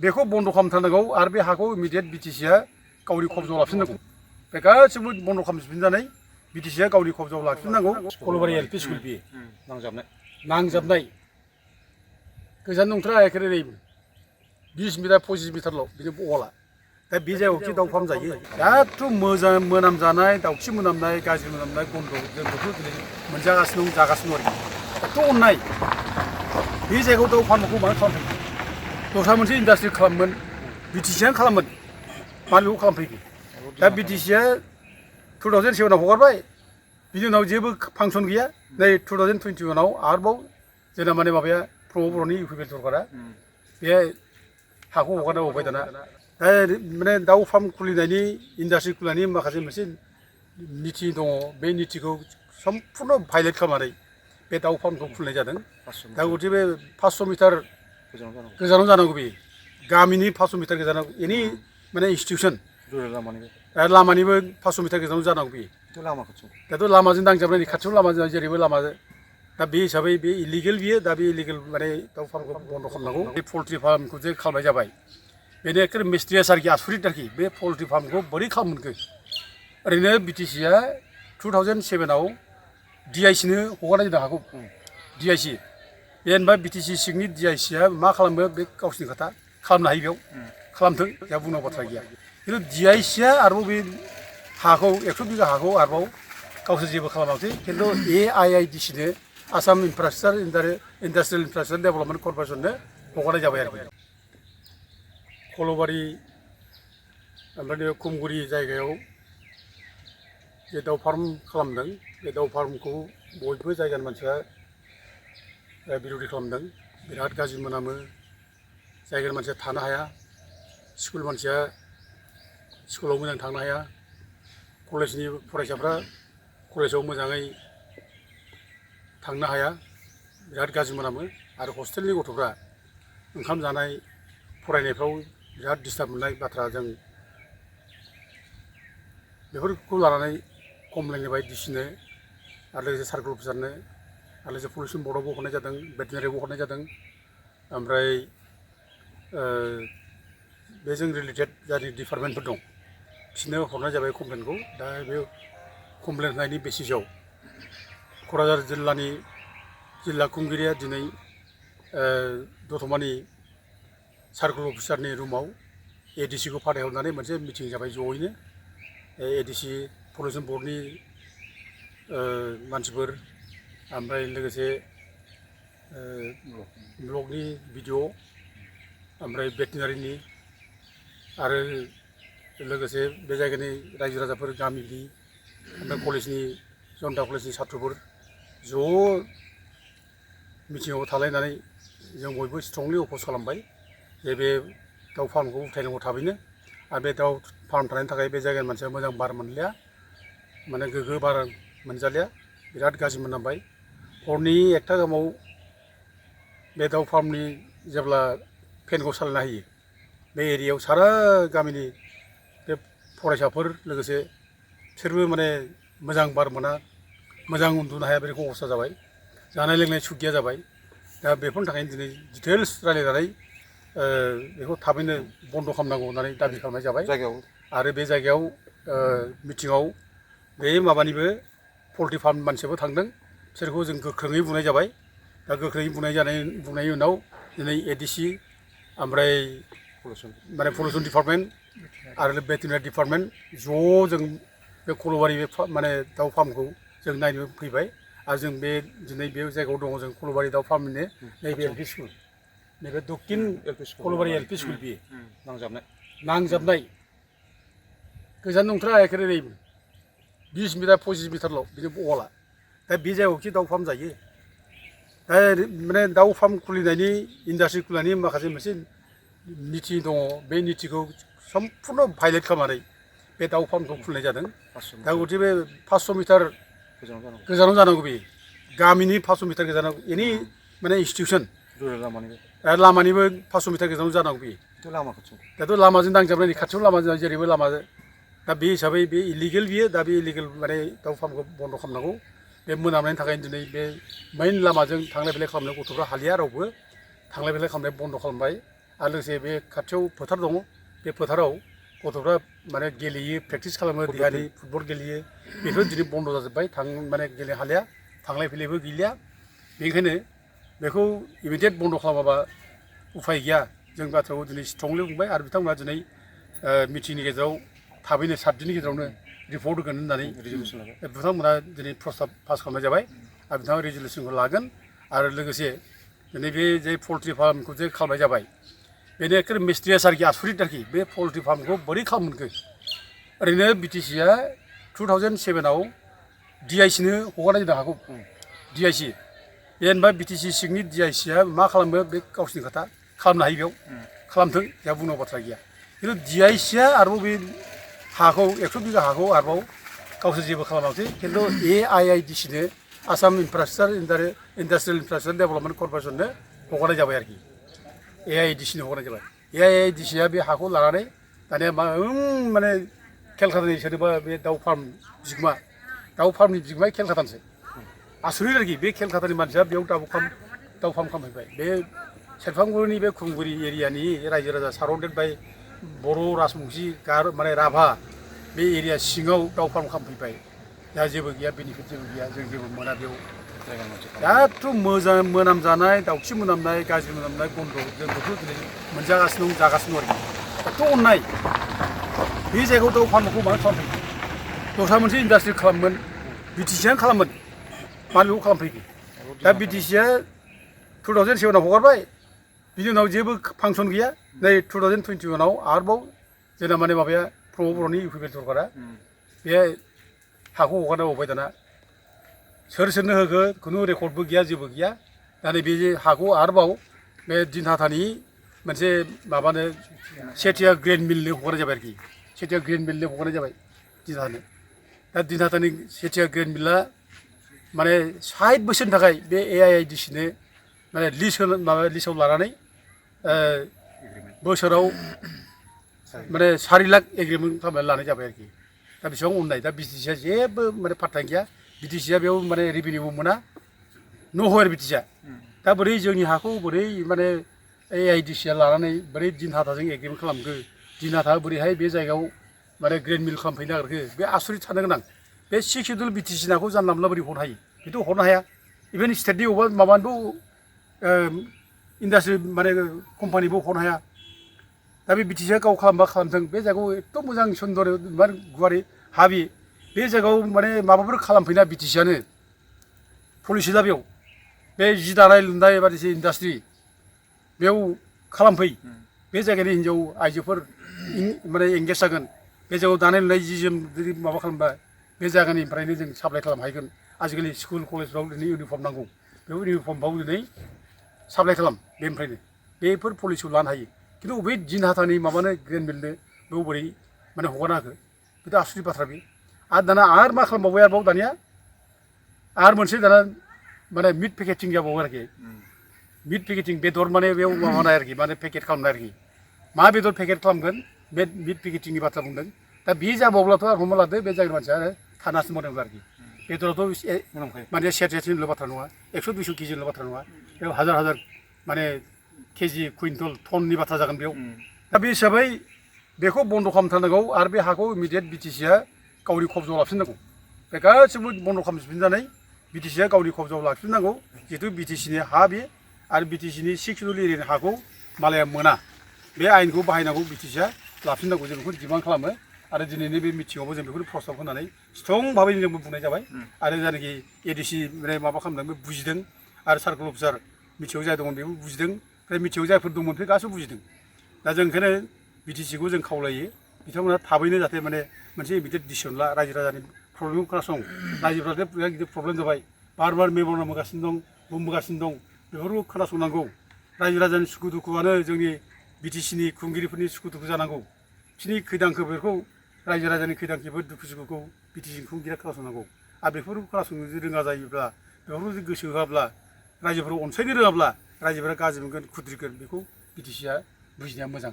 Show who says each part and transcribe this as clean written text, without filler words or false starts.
Speaker 1: बेखौ बन्द' खालामथारनांगौ आरो बे हाखौ इमिडियेट बिटिसिआ गावनि कब्जायाव लाफिननांगौ। बे गासिबो बन्द' खालामफिनजानाय बिटिसिआ गावनि कब्जायाव लाफिननांगौ। खल'बारि एलपि स्कुल बियो नांजाबनाय गोजान नंथारा एखेबारे 20 मिटार 25 मिटारल' बिनि अला। दा बे जायगायावखि दाउ फार्म जायो दाथ' मोजां मोनामजानाय दाउखि मोनामनाय गाज्रि मोनामनाय गन्ध जों बेखौ दिनै मोनजागासिनो दं जागासिनो दं आरोखि। दाथ' अननाय बे जायगायाव दाउ फार्मखौ मानो खालामफैयो? दस्रा मोनसे इन्डास्ट्रि खालामोन बिटिसिआनो खालामोन मानो बेखौ खालामफैयो? दा बिटिसिआ 2007आव हगारबाय बिनि उनाव जेबो फांसन गैया। नै 2021आव आरोबाव जोंना माने माबाया प्रमद बर'नि इउ पि पि एल सरकारा बे हाखौ हगारना होबाय दाना। दा माने दाउ फार्म खुलिनायनि इन्डास्ट्रि खुलिनायनि माखासे मोनसे निति दङ। बे नितिखौ सम्पुर्ण भायलेट खालामनानै बे दाउ फार्मखौ खुलिनाय जादों। दा गथिखे बे 500 मिटार गोजानाव जानांगौ बे गामिनि 500 मिटार गोजानाव एनि माने इनस्टिटिउसन लामानिबो 500 मिटार गोजानाव जानांगौ बे। दाथ' लामाजों नांजाबनाय खाथियाव लामाजों जेरैबो लामा। दा बे हिसाबै बे इलिगेल बियो। दा बे इलिगेल माने दाउ फार्मखौ बन्द' खालामनांगौ। बे पल्ट्रि फार्मखौ जे खालामनाय जाबाय बेनो एखे मिस्ट्रियास आरोखि आसुरित आरोखि। बे पल्ट्रि फार्मखौ बोरै खालामगोन? ओरैनो बिटिसिआ 2007आव DICनो हगारनाय जादों हाखौ। DIC जेनेबा बिटिसि सिंनि DICआ मा खालामो बे गावसिनि खोथा खालामनो हायो। बेयाव खालामथों जोंहा बुंनांगौ बाथ्रा गैया। खिन्थु DICआ आरोबाव बे हाखौ 100 बिगा हाखौ आरोबाव गावसोर जेबो खालामाखै। खिन्थु AIIDCनो आसाम इन्डास्ट्रियेल इनफ्रास्ट्राकचार डेभेलपमेन्ट कर्प'रेसननो हगारनाय जाबाय आरोखि। खल'बारि ओमफ्राय खुमगुरि जायगायाव जे दाउ फार्म खालामदों बे दाउ फार्मखौ बयबो जायगानि मानसिया बिर'धि खालामदों। बिराद गाज्रि मोनामो। जायगानि मानसिया थानो हाया। स्कुल मानसिया स्कुलाव मोजां थांनो हाया। कलेजनि फरायसाफ्रा कलेजाव मोजाङै थांनो हाया। बिराद गाज्रि मोनामो। आरो हस्टेलनि गथ'फ्रा ओंखाम जानाय फरायनायफ्राव बिराद डिस्टार्ब मोननाय बाथ्रा। जों बेफोरखौ लानानै कमप्लेन होबाय डिसिनो आरो लोगोसे सार्कोल अफिसारनो आरो लोगोसे पलिउसन बर्डआवबो हरनाय जादों, भेटेनारियावबो हरनाय जादों। ओमफ्राय बेजों रिलेटेड जाय डिपार्टमेन्टफोर दं बिसोरनो हरनाय जाबाय कमप्लेनखौ। दा बे कमप्लेन होनायनि बेसिसाव क'क्राझार जिल्ला खुंगिरिया दिनै दतमानि सार्कोल अफिसारनि रुमाव ADCखौ फाथायहरनानै मोनसे मिटिं जाबाय जयैनो। ADC पलिउसन बर्डनि मानसिफोर ओमफ्राय लोगोसे ब्लकनि BDO ओमफ्राय भेटेनारिनि आरो लोगोसे बे जायगानि रायजो राजाफोर गामिनि ओमफ्राय कलेजनि जनता कलेजनि साथ्रफोर ज' मिटिङाव थालायनानै जों बयबो स्ट्रंलि अप'ज खालामबाय जे बे दाउ फार्मखौ उथायनांगौ थाबैनो। आरो बे दाउ फार्म थानायनि थाखाय बे जायगानि मानसिया मोजां बार मोनलिया, माने गोग्गो बार मोनजालिया। बिराद गाज्रि मोनामबाय। हरनि 1टा गाहामाव बे दाउ फार्मनि जेब्ला फेनखौ सालायना होयो बे एरियायाव सारा गामिनि बे फरायसाफोर लोगोसे बिसोरबो माने मोजां बार मोना, मोजां उन्दुनो हाया। बे रखम अबस्था जाबाय। जानाय लोंनाय सुख गैया जाबाय। दा बेफोरनि थाखायनो दिनै डिटेल्स रायलायनानै बेखौ थाबैनो बन्द' खालामनांगौ होननानै दाबि खालामनाय जाबाय। आरो बे जायगायाव मिटिङाव बे माबानिबो पल्ट्रि फार्म मानसियाबो थांदों। बिसोरखौ जों गोख्रोङै बुंनाय जाबाय। दा गोख्रोङै बुंनायनि उनाव दिनै ADC ओमफ्राय माने पलिउसन डिपार्टमेन्ट आरो भेटेनारि डिपार्टमेन्ट ज' जों बे खल'बारि माने दाउ फार्मखौ जों नायनो फैबाय। आरो जों बे दिनै बे जायगायाव दङ जों खल'बारि दाउ फार्मनिनो नैबे LP स्कुल, नैबे दक्षिन खल'बारि LP स्कुल बियो नांजाबनाय गोजान नंथारा एखेबारे 20 मिटार 25 मिटारल' बिनि अला। दा बे जायगायावखि दाउ फार्म जायो। दा माने दाउ फार्म खुलिनायनि इन्डास्ट्रि खुलिनायनि माखासे मोनसे निति दङ। बे नितिखौ सम्पुर्ण भायलेट खालामनानै बे दाउ फार्मखौ खुलिनाय जादों। दा गथिखे बे 500 मिटार गोजानाव जानांगौ बे गामिनि 500 मिटार गोजानाव एनि माने इनस्टिटिउसन लामानिबो 500 मिटार गोजानाव जानांगौ बे। दाथ' लामाजों नांजाबनाय खाथियाव लामाजों जेरैबो लामा। दा बे हिसाबै बे इलिगेल बियो। दा बे इलिगेल माने दाउ फार्मखौ बन्द' खालामनांगौ। बे मोनामनायनि थाखायनो दिनै बे मेइन लामाजों थांलाय फैलाय खालामनो गथ'फ्रा हालिया, रावबो थांलाय फैलाय खालामनाय बन्द' खालामबाय। आरो लोगोसे बे खाथियाव फोथार दङ बे फोथाराव गथ'फ्रा माने गेलेयो प्रेक्टिस खालामो देहानि फुटबल गेलेयो बेफोर दिनै बन्द' जाजोब्बाय माने गेलेनो हालिया थांलाय फैलायबो गैलिया बेनिखायनो बेखौ इमिडियेट बन्द' खालामाबा उफाय गैया जों बाथ्राखौ दिनै स्ट्रंलि बुंबाय आरो बिथांमोना दिनै मिटिंनि गेजेराव थाबैनो 7 दिननि गेजेरावनो रिपर्ट होगोन होननानै बिथांमोना दिनै प्रस्ताब पास खालामनाय जाबाय आरो बिथाङा रेजुलेसनखौ लागोन आरो लोगोसे दिनै बे जे पल्ट्रि फार्मखौ जे खालामनाय जाबाय बेनो एखे मिस्ट्रियास आरोखि आसरित आरोखि बे पल्ट्रि फार्मखौ बोरै खालामगोनखो ओरैनो बिटिसिआ 2007आव DIC-नो हगारनाय जानो हागौ DIC जेनेबा बिटिसि सिंनि DIC-आ मा खालामो बे गावसिनि खोथा खालामनो हायो बेयाव खालामथों जोंहा बुंनांगौ बाथ्रा गैया खिन्थु DIC-आ आरोबाव बे हाखौ 100 बिगा हाखौ आरोबाव गावसोर जेबो खालामाखै खिन्थु AIIDC-नो आसाम इन्डास्ट्रियेल इनफ्रास्ट्राक्चार डेभेलपमेन्ट कर्प'रेसननो हगारनाय जाबाय आरोखि AIIDC-नो हगारनाय जाबाय AIIDC-आ बे हाखौ लानानै दानिया माने केलकातानि सोरबा बे दाउ फार्म बिगोमा दाउ फार्मनि बिगोमाया केलकातानिसो आसरित आरोखि बे केलकातानि मानसिया बेयाव दाउ फार्म खालामफैबाय बे सेरफांगुरिनि बे खुंगुरि एरियानि रायजो राजा साराउन्डेड बाय बर' राजबंसि माने राभा बे एरिया सिङाव दाउ फार्म खालामफैबाय दा जेबो गैया बेनिफिट जेबो गैया जों जेबो मोना बेयाव दाथ' मोजां मोनामजानाय दाउखि मोनामनाय गाज्रि मोनामनाय गन्ध जों बेखौ दिनै मोनजागासिनो दं जागासिनो दं आरोखि एथ' अननाय बे जायगायाव दाउ फार्मखौ मानो खालामफैयो दस्रा मोनसे इन्डास्ट्रि खालामोन बिटिसिआनो खालामोन मानो बेखौ खालामफैयो दा बिटिसिआ 2007आव हगारबाय बिनि उनाव जेबो फांसन गैया नै 2021आव आरोबाव जोंना माने माबाया प्रमद बर'नि इउपिपिएल सरकारा बे हाखौ हगारना होबाय दाना सोरनो होगोन खुनु रेकर्डबो गैया जेबो गैया दा नै बे हाखौ आरोबाव बे दिनहाटानि मोनसे माबानो सेथिया ग्रेन मिलनो हगारनाय जाबाय आरोखि सेथिया ग्रेन मिलनो हगारनाय जाबाय दिनहाटानो दा दिनहाटानि सेथिया ग्रेन मिलआ माने 60 बोसोरनि थाखाय बे AIIDC-नो माने लिस्टआव लानानै बोसोराव माने 4 लाख एग्रिमेन्ट खालामनानै लानाय जाबाय आरोखि दा बेसेबां अननाय दा बिटिसिआ जेबो माने पात्ता गैया बिटिसिआ बेयाव माने रेभिनिउबो मोना नहर बिटिसिआ दा बोरै जोंनि हाखौ बोरै माने AIIDC-आ लानानै बोरै दिनहाटाजों एग्रिमेन्ट खालामखो दिनहाटा बोरैहाय बे जायगायाव माने ग्रेन मिल खालामफैनो नागिरखो बे आसरित साननो गोनां बे 6 सिडुल बिटिसि नाखौ जानला मोनला बोरै हरनो हायो बेथ' हरनो हाया इभेन स्टेटनि अबेबा माबानिबो इन्डास्ट्रि माने कम्पानिबो हरनो हाया दा बे बिटिसिआ गाव खालामबा खालामथों बे जायगायाव एथ' मोजां सुन्दर गुवारै हाबि बे जायगायाव माने माबाफोर खालामफैना बिटिसिआनो पलिसि दा बेयाव बे जि दानाय लुनाय बायदिसिना इन्डास्ट्रि बेयाव खालामफै बे जायगानि हिन्जाव आइजोफोर माने एंगेज जागोन बे जायगायाव दानाय लुनाय जि जोम जुदि माबा खालामबा बे जायगानिफ्रायनो जों साप्लाय खालामनो हागोन आजिखालि स्कुल कलेजफ्राव दिनै इउनिफर्म नांगौ बे इउनिफर्मफ्राव दिनै साप्लाय खालाम बेनिफ्रायनो बेफोर पलिसिखौ लानो हायो खिन्थु बबे दिनहाटानि माबानो ग्रेन मिलनो बेयाव बोरै माने हगारना होखो बेथ' आसरित बाथ्रा बे आरो दाना आरो मा खालामबावबाय आरोबाव दानिया आरो मोनसे दाना माने मिट पेकेटिं जाबावो आरोखि मिट पेकेटिं बेदर माने बेयाव माबानाय आरोखि माने पेकेट खालामनाय आरोखि मा बेदर पेकेट खालामगोन बे मिट पेकेटिंनि बाथ्रा बुंदों दा बे जाबावब्लाथ' आरो हमना लादो बे जायगानि मानसिया थानासो मोनदों आरोखि बेदराथ' माने सेरसेनिल' बाथ्रा नङा 100-200 केजिनिल' बाथ्रा नङा बेयाव हाजार माने केजि कुइन्टल टननि बाथ्रा जागोन बेयाव दा बे हिसाबै बेखौ बन्द' खालामथारनांगौ आरो बे हाखौ इमिडियेट बिटिसिआ गावनि कब्जायाव लाफिननांगौ बे गासिबो बन्द' खालामफिनजानाय बिटिसिआ गावनि कब्जायाव लाफिननांगौ जिहेतु बिटिसिनि हा बे आरो बिटिसिनि 6 सिडुल एरियानि हाखौ मालाया मोना बे आयेनखौ बाहायनांगौ बिटिसिआ लाफिननांगौ जों बेखौ डिमान्ड खालामो आरो दिनैनि बे मिटिङावबो जों बेखौनो प्रस्ताब होनानै स्ट्रं भाबै जोंबो बुंनाय जाबाय आरो जायनाखि ADC माबा खालामदों बे बुजिदों आरो सार्कोल अफिसार मिथियाव जाय दंमोन बेबो बुजिदों ओमफ्राय मिथियाव जायफोर दंमोन बे गासैबो बुजिदों दा जों ओंखायनो बिटिसिखौ जों खावलायो बिथांमोना थाबैनो जाहाथे माने मोनसे इमिडियेट डिसिसन ला रायजो राजानि प्रब्लेमखौ खोनासं रायजोफ्राथ' बिराद गिदिर प्रब्लेम जाबाय बार मेम'रेन्डाम होगासिनो दं बुंबोगासिनो दं बेफोरखौ खोनासंनांगौ रायजो राजानि सुखु दुखुआनो जोंनि बिटिसिनि खुंगिरिफोरनि सुखु दुखु जानांगौ बिसोरनि खैदांखोफोरखौ रायजो राजानि खैदांखिफोर दुखु सुखुखौ बिटिसिनि खुंगिरिया खोनासंनांगौ आरो बेफोरखौ खोनासंनो रोङा जायोब्ला बेफोरखौ जुदि गोसो होआब्ला रायजोफोरखौ अनसायनो रोङाब्ला रायजोफोरा गाज्रि मोनगोन खुद्रिगोन बेखौ बिटिसिआ बुजिनाया मोजां